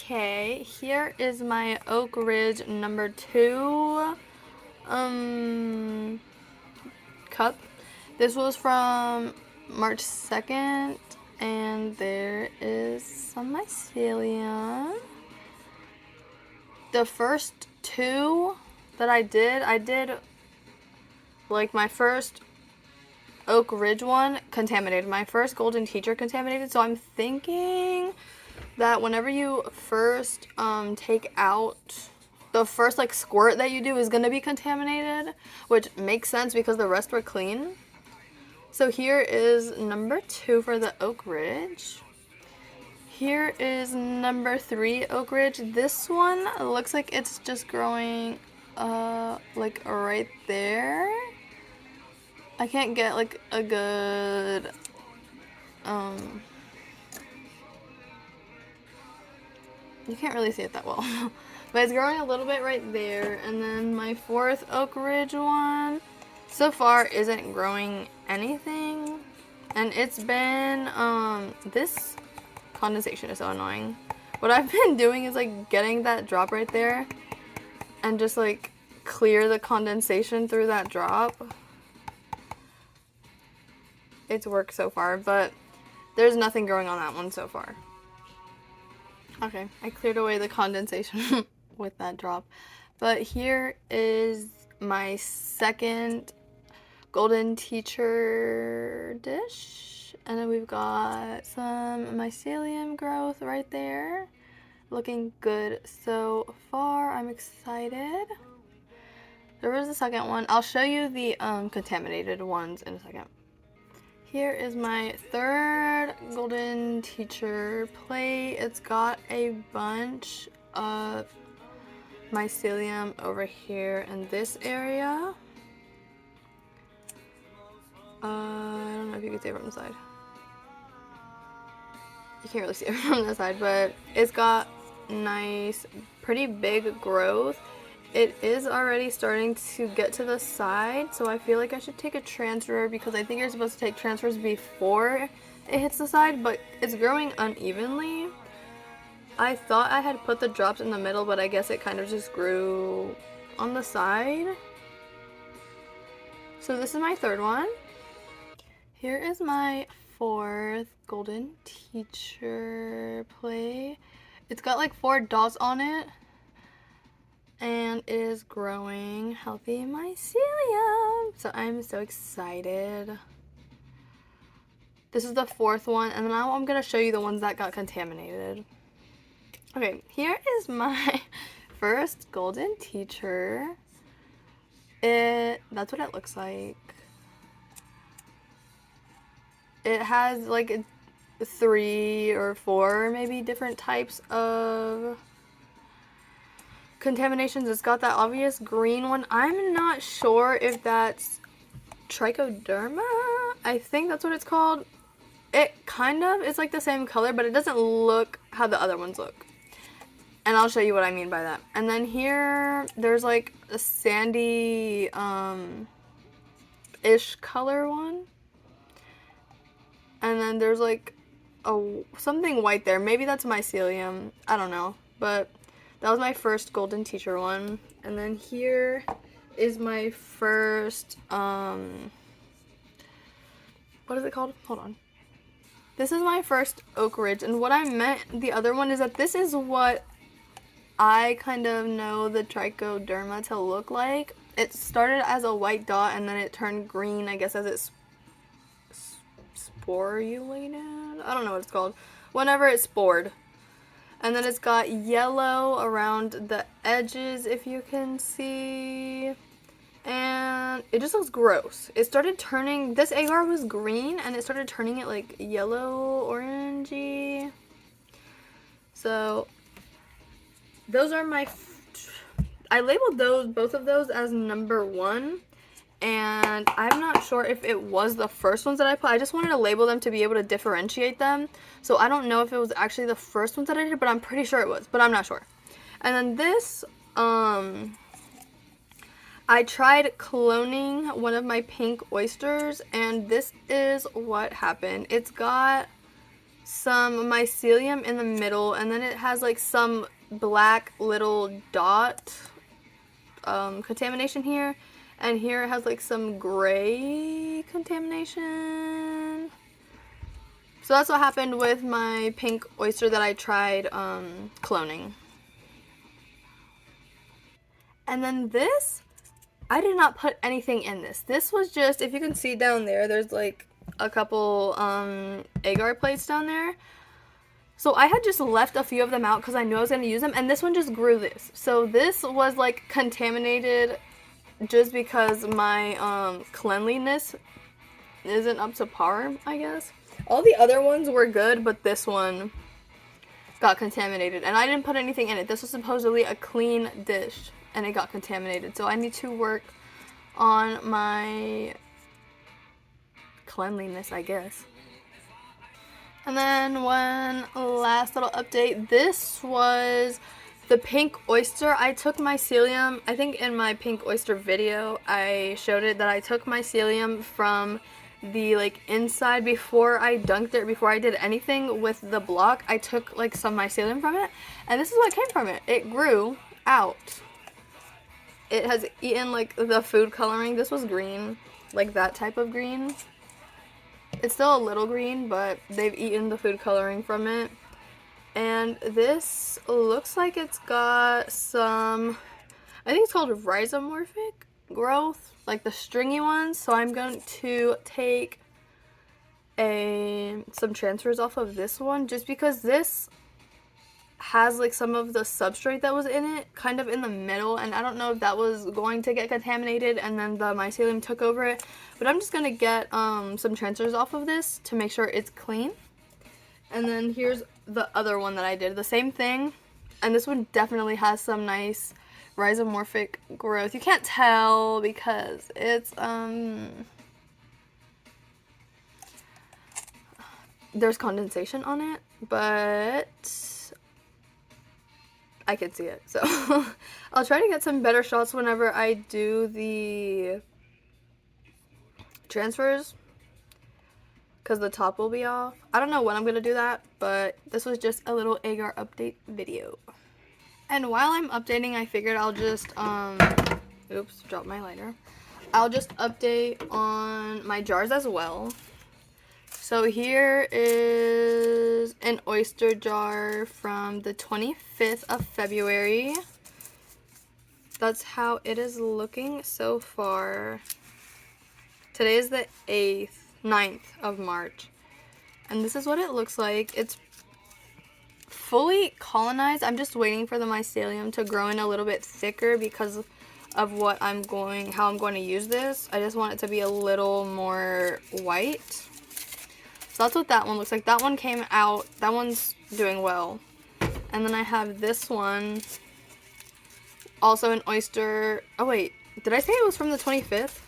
Okay, here is my Oak Ridge number 2 cup. This was from March 2nd, and there is some mycelium. The first 2 that I did like my first Oak Ridge one contaminated. My first Golden Teacher contaminated, so I'm thinking that whenever you first take out the first like squirt that you do is going to be contaminated, which makes sense because the rest were clean. So here is number 2 for the Oak Ridge. Here is number 3 Oak Ridge. This one looks like it's just growing like right there. I can't get like a good you can't really see it that well. But it's growing a little bit right there. And then my 4th Oak Ridge one so far isn't growing anything. And it's been, this condensation is so annoying. What I've been doing is like getting that drop right there and just like clear the condensation through that drop. It's worked so far, but there's nothing growing on that one so far. Okay, I cleared away the condensation with that drop. But here is my 2nd Golden Teacher dish. And then we've got some mycelium growth right there. Looking good so far. I'm excited. There was the second one. I'll show you the contaminated ones in a second. Here is my 3rd Golden Teacher plate. It's got a bunch of mycelium over here in this area. I don't know if you can see it from the side. You can't really see it from the side, but it's got nice, pretty big growth. It is already starting to get to the side, so I feel like I should take a transfer because I think you're supposed to take transfers before it hits the side, but it's growing unevenly. I thought I had put the drops in the middle, but I guess it kind of just grew on the side. So this is my 3rd one. Here is my 4th Golden Teacher play. It's got like 4 dots on it. And it is growing healthy mycelium. So I'm so excited. This is the 4th one, and now I'm gonna show you the ones that got contaminated. Okay, here is my 1st Golden Teacher. That's what it looks like. It has like 3 or 4 maybe different types of contaminations. It's got that obvious green one. I'm not sure if that's trichoderma. I think that's what it's called. It kind of is like the same color, but it doesn't look how the other ones look. And I'll show you what I mean by that. And then here, there's like a sandy ish color one. And then there's like something white there. Maybe that's mycelium. I don't know. But that was my 1st Golden Teacher one. And then here is my first, what is it called? Hold on. This is my 1st Oak Ridge. And what I meant, the other one, is that this is what I kind of know the trichoderma to look like. It started as a white dot and then it turned green, I guess, as it sporulated? I don't know what it's called. Whenever it spored. And then it's got yellow around the edges, if you can see. And it just looks gross. It started turning, this agar was green, and it started turning it like yellow, orangey. So, those are my, I labeled both of those as number 1. And I'm not sure if it was the first ones that I put. I just wanted to label them to be able to differentiate them. So I don't know if it was actually the first ones that I did, but I'm pretty sure it was, but I'm not sure. And then this, I tried cloning one of my pink oysters, and this is what happened. It's got some mycelium in the middle, and then it has like some black little dot contamination here, and here it has like some gray contamination. So that's what happened with my pink oyster that I tried cloning. And then this, I did not put anything in this. This was just, if you can see down there, there's like a couple agar plates down there. So I had just left a few of them out because I knew I was going to use them, and this one just grew this. So this was like contaminated just because my cleanliness isn't up to par, I guess. All the other ones were good, but this one got contaminated, and I didn't put anything in it. This was supposedly a clean dish, and it got contaminated. So I need to work on my cleanliness, I guess. And then one last little update. This was the pink oyster. I took mycelium, I think in my pink oyster video, I showed it that I took mycelium from the like inside before I dunked it, before I did anything with the block. I took like some mycelium from it, and this is what came from it. It grew out. It has eaten like the food coloring. This was green, like that type of green. It's still a little green, but they've eaten the food coloring from it. And this looks like it's got some, I think it's called rhizomorphic growth, like the stringy ones. So I'm going to take some transfers off of this one, just because this has like some of the substrate that was in it kind of in the middle, and I don't know if that was going to get contaminated and then the mycelium took over it. But I'm just gonna get some transfers off of this to make sure it's clean. And then here's the other one that I did, the same thing, and this one definitely has some nice rhizomorphic growth. You can't tell because it's there's condensation on it, but I can see it. So I'll try to get some better shots whenever I do the transfers, because the top will be off. I don't know when I'm going to do that, but this was just a little agar update video. And while I'm updating, I figured I'll just, oops, dropped my lighter. I'll just update on my jars as well. So here is an oyster jar from the 25th of February. That's how it is looking so far. Today is the 9th of March. And this is what it looks like. It's fully colonized. I'm just waiting for the mycelium to grow in a little bit thicker because of how I'm going to use this. I just want it to be a little more white. So that's what that one looks like. That one came out. That one's doing well. And then I have this one. Also an oyster. Oh wait, did I say it was from the 25th?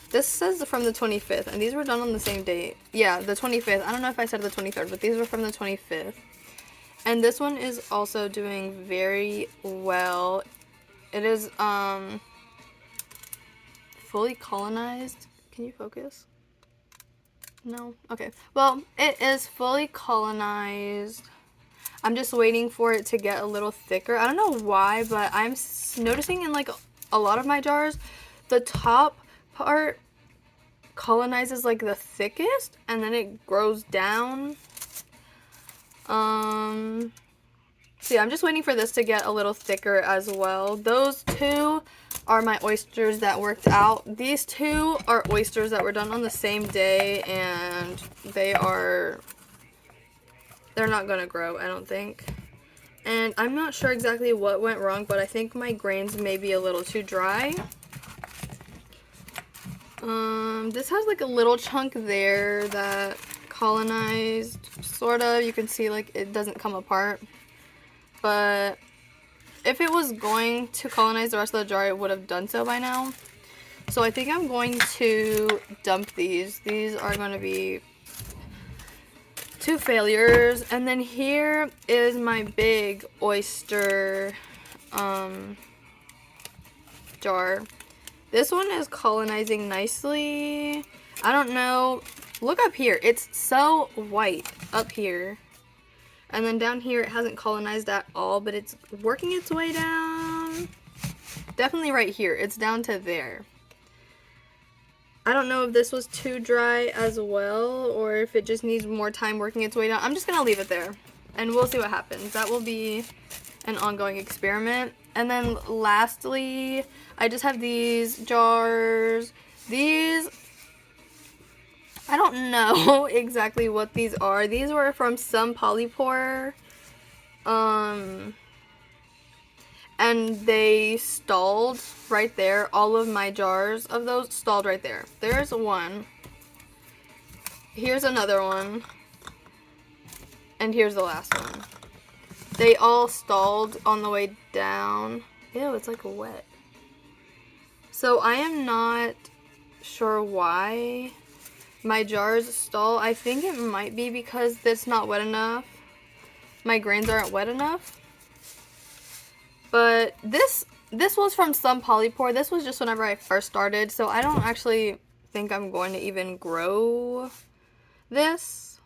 This says from the 25th, and these were done on the same date. Yeah, the 25th. I don't know if I said the 23rd, but these were from the 25th. And this one is also doing very well. It is fully colonized. Can you focus? No? Okay. Well, it is fully colonized. I'm just waiting for it to get a little thicker. I don't know why, but I'm noticing in like a lot of my jars, the top part colonizes like the thickest, and then it grows down. So yeah, I'm just waiting for this to get a little thicker as well. Those two are my oysters that worked out. These two are oysters that were done on the same day, and they're not gonna grow, I don't think. And I'm not sure exactly what went wrong, but I think my grains may be a little too dry. This has like a little chunk there that colonized, sort of. You can see like it doesn't come apart. But if it was going to colonize the rest of the jar, it would have done so by now. So I think I'm going to dump these. These are going to be 2 failures. And then here is my big oyster jar. This one is colonizing nicely. I don't know Look up here. It's so white up here. And then down here, it hasn't colonized at all, but it's working its way down. Definitely right here. It's down to there. I don't know if this was too dry as well, or if it just needs more time working its way down. I'm just going to leave it there, and we'll see what happens. That will be an ongoing experiment. And then lastly, I just have these jars. These, I don't know exactly what these are. These were from some polypore. And they stalled right there. All of my jars of those stalled right there. There's one. Here's another one. And here's the last one. They all stalled on the way down. Ew, it's like wet. So I am not sure why my jars stall. I think it might be because it's not wet enough. My grains aren't wet enough. But this was from some polypore. This was just whenever I first started, so I don't actually think I'm going to even grow this.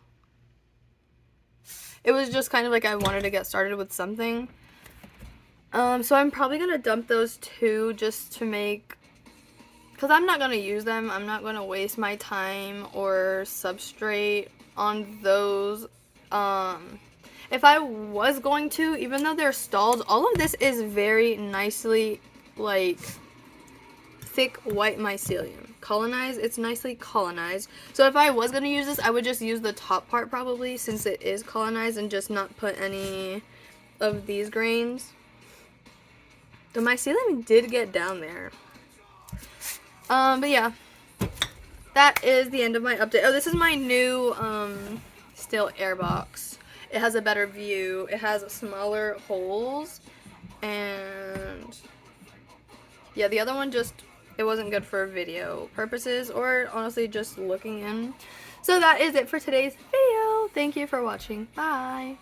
It was just kind of like I wanted to get started with something. So I'm probably going to dump those two just to make, because I'm not going to use them. I'm not going to waste my time or substrate on those. If I was going to, even though they're stalled, all of this is very nicely, like, thick white mycelium. Colonized, it's nicely colonized. So if I was going to use this, I would just use the top part probably, since it is colonized, and just not put any of these grains. The mycelium did get down there. But yeah, that is the end of my update. Oh, this is my new, still air box. It has a better view. It has smaller holes. And yeah, the other one just, it wasn't good for video purposes or honestly just looking in. So that is it for today's video. Thank you for watching. Bye.